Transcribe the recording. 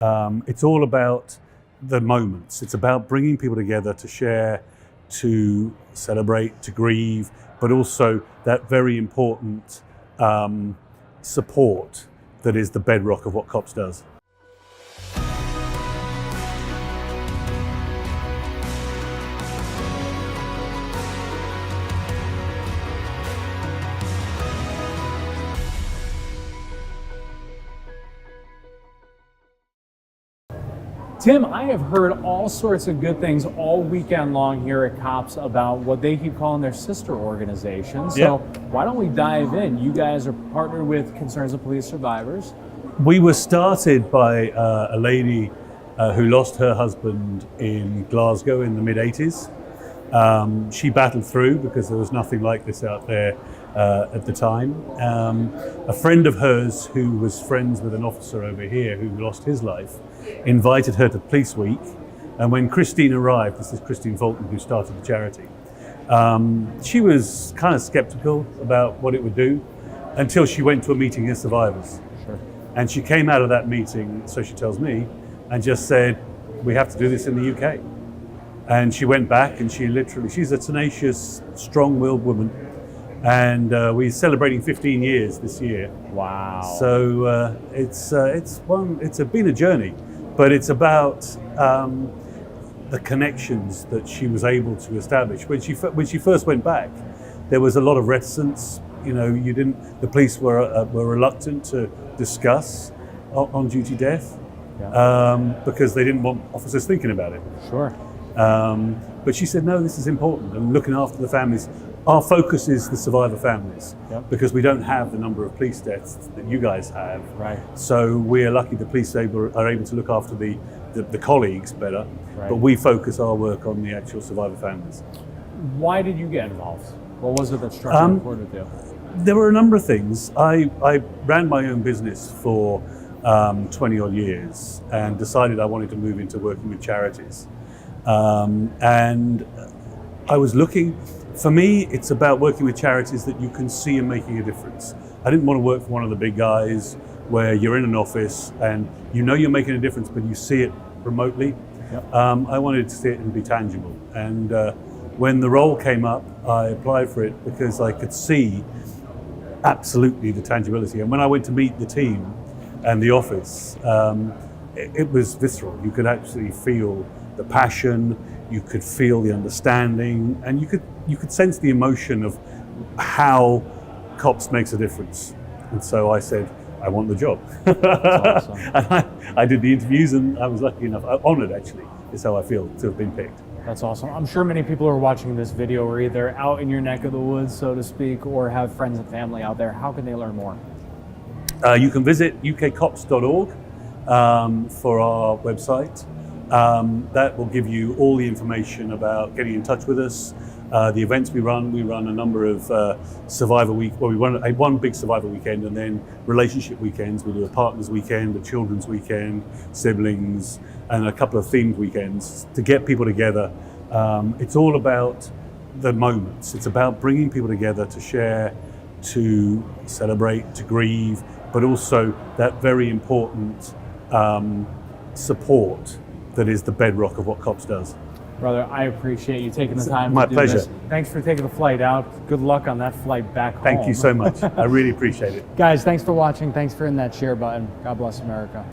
It's all about the moments. It's about bringing people together to share, to celebrate, to grieve, but also that very important support that is the bedrock of what COPS does. Tim, I have heard all sorts of good things all weekend long here at COPS about what they keep calling their sister organization. So why don't we dive in? You guys are partnered with Concerns of Police Survivors. We were started by a lady who lost her husband in Glasgow in the mid-80s. She battled through because there was nothing like this out there at the time. A friend of hers who was friends with an officer over here who lost his life invited her to Police Week, and when Christine arrived, this is Christine Fulton who started the charity, she was kind of skeptical about what it would do until she went to a meeting of survivors. Sure. And she came out of that meeting, so she tells me, and just said, we have to do this in the UK. And she went back and she's a tenacious, strong-willed woman. And we're celebrating 15 years this year. Wow. So it's been a journey, but it's about the connections that she was able to establish. When she first went back, there was a lot of reticence. You know, the police were reluctant to discuss on-duty death because they didn't want officers thinking about it. Sure. But she said, no, this is important, and looking after the families. Our focus is the survivor families, because we don't have the number of police deaths that you guys have. Right. So we're lucky the police are able to look after the colleagues better, but we focus our work on the actual survivor families. Why did you get involved? What was it that struck you important with you? There were a number of things. I ran my own business for 20 odd years and decided I wanted to move into working with charities. And I was looking, for me, it's about working with charities that you can see and making a difference. I didn't want to work for one of the big guys where you're in an office and you know you're making a difference, but you see it remotely. I wanted to see it and be tangible. And when the role came up, I applied for it because I could see absolutely the tangibility. And when I went to meet the team and the office, it was visceral. You could actually feel the passion, you could feel the understanding, and you could sense the emotion of how COPS makes a difference. And so I said, I want the job. That's awesome. And I did the interviews, and I was lucky enough, honored actually, is how I feel to have been picked. That's awesome. I'm sure many people who are watching this video are either out in your neck of the woods, so to speak, or have friends and family out there. How can they learn more? You can visit ukcops.org for our website. That will give you all the information about getting in touch with us, the events we run. We run a number of Survivor Week, well, we run one big Survivor weekend and then relationship weekends. We do a partners weekend, a children's weekend, siblings, and a couple of themed weekends to get people together. It's all about the moments. It's about bringing people together to share, to celebrate, to grieve, but also that very important support that is the bedrock of what COPS does. Brother, I appreciate you taking the time My to do pleasure. this. Thanks for taking the flight out. Good luck on that flight back home. Thank you so much. I really appreciate it. Guys, thanks for watching. Thanks for hitting that share button. God bless America.